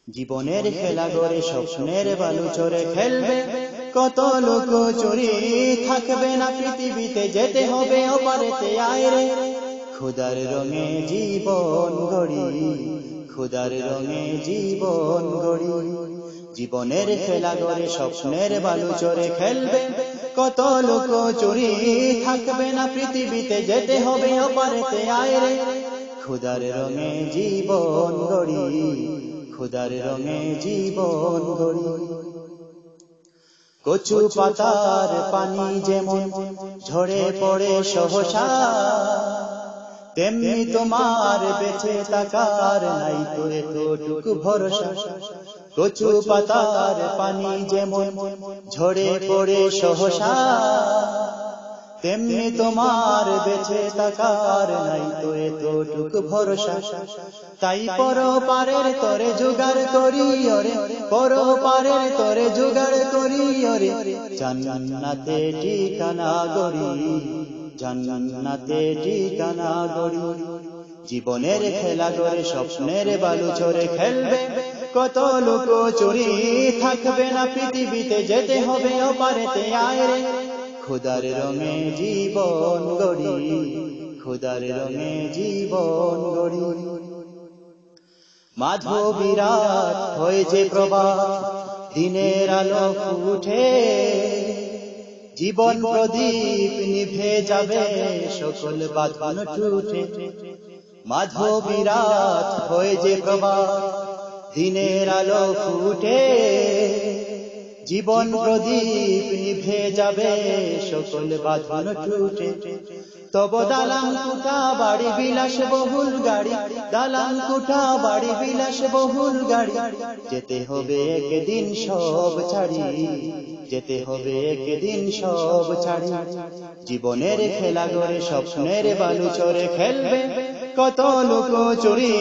জীবনের খেলা গড়ে স্বপ্নের বালু চরে খেলবে কত লোক চুরি থাকবে না পৃথিবীতে যেতে হবে ওপারেতে আয় রে খোদার রঙে জীবন গড়ি খোদার রঙে জীবন গড়ি জীবনের খেলা গড়ে স্বপ্নের বালু চরে খেলবে কত লোক চুরি থাকবে না পৃথিবীতে যেতে হবে ওপারেতে আয় রে খোদার রঙে জীবন গড়ি খোদার রঙে জীবন গড়ি কচু পাতার পানি যেমন ঝরে পড়ে সহসা তেমনি তোমার বেঁচে থাকার নাই তো এতটুকু ভরসা কচু পাতার পানি যেমন ঝরে পড়ে সহসা তেমনি তোমার বেঁচে থাকার নাই তো এতটুকু ভরসা তাই পরপারের তরে জোগাড় করি ওরে পরপারের তরে জোগাড় করি ওরে জান্নাতে ঠিকানা গড়ি জান্নাতে ঠিকানা গড়ি জীবনের খেলা গড়ে স্বপ্নের বালু চরে খেলবে কত লোক চুরি থাকবে না পৃথিবীতে যেতে হবে ওপারেতে আয় রে খোদার রঙে জীবন গড়ি খোদার রঙে জীবন গড়ি মাধবী রাত হয়ে যে প্রভাত দিনের আলো ফুটে জীবন প্রদীপ নিভে যাবে সকল বাঁধন টুটে মাধবী রাত হয়ে যে প্রভাত দিনের আলো ফুটে জীবন প্রদীপ নিভে যাবে সকল বাঁধন টুটে তব দালান কুঠা বাড়ি বিলাস বহুল গাড়ি দালান কুঠা বাড়ি বিলাস বহুল গাড়ি যেতে হবে একদিন সব ছাড়ি যেতে হবে একদিন সব ছাড়ি জীবনের খেলা গড়ে স্বপ্নের বালু চরে খেলবে কত লোক চুরি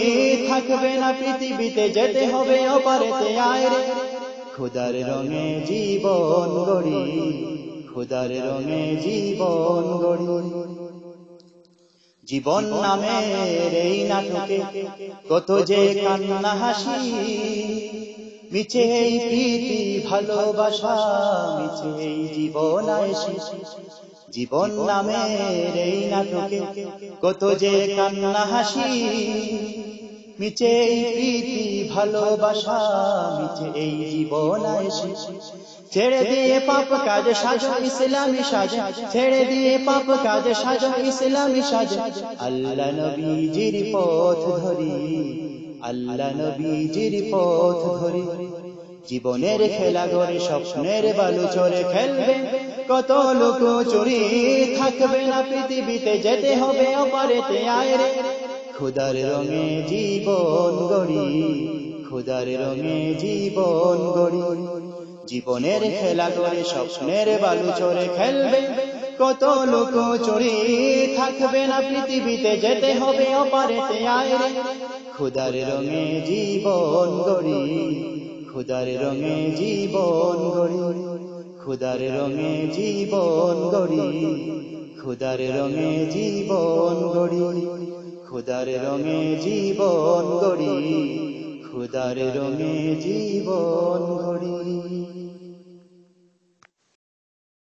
থাকবে না পৃথিবীতে যেতে হবে ওপারেতে আয় রে খোদার রঙে জীবন গড়ি খোদার রঙে জীবন গড়ি জীবন নামের এই নাটকে কত যে কান্না হাসি মিছে এই প্রীতি ভালোবাসা মিছে এই জীবন আয়েশি জীবন নামের এই নাটকে কত যে কান্না হাসি মিছে এই প্রীতি ভালোবাসা মিছে এই জীবন আয়েশি ছেড়ে দিয়ে পাপ কাজ সাজো ইসলামী সাজ ছেড়ে দিয়ে পাপ কাজ সাজো ইসলামী সাজ আল্লাহ নবীজির পথ ধরি আল্লাহ নবীজির পথ ধরি জীবনের খেলা গড়ে স্বপ্নের বালু চরে খেলবে কত লোক চুরি থাকবে না পৃথিবীতে যেতে হবে ওপারেতে আয় রে খোদার রঙে জীবন গড়ি খোদার রঙে জীবন গড়ি জীবনের খেলা গড়ে স্বপ্নের বালু চরে খেলবে কত লোক চুরি থাকবে না পৃথিবীতে যেতে হবে ওপারেতে আয় রে খোদার রঙে জীবন গড়ি খোদার রঙে জীবন গড়ি খোদার রঙে জীবন গড়ি খোদার রঙে জীবন গড়ি খোদার রঙে জীবন গড়ি খোদার রঙে জীবন গড়ি।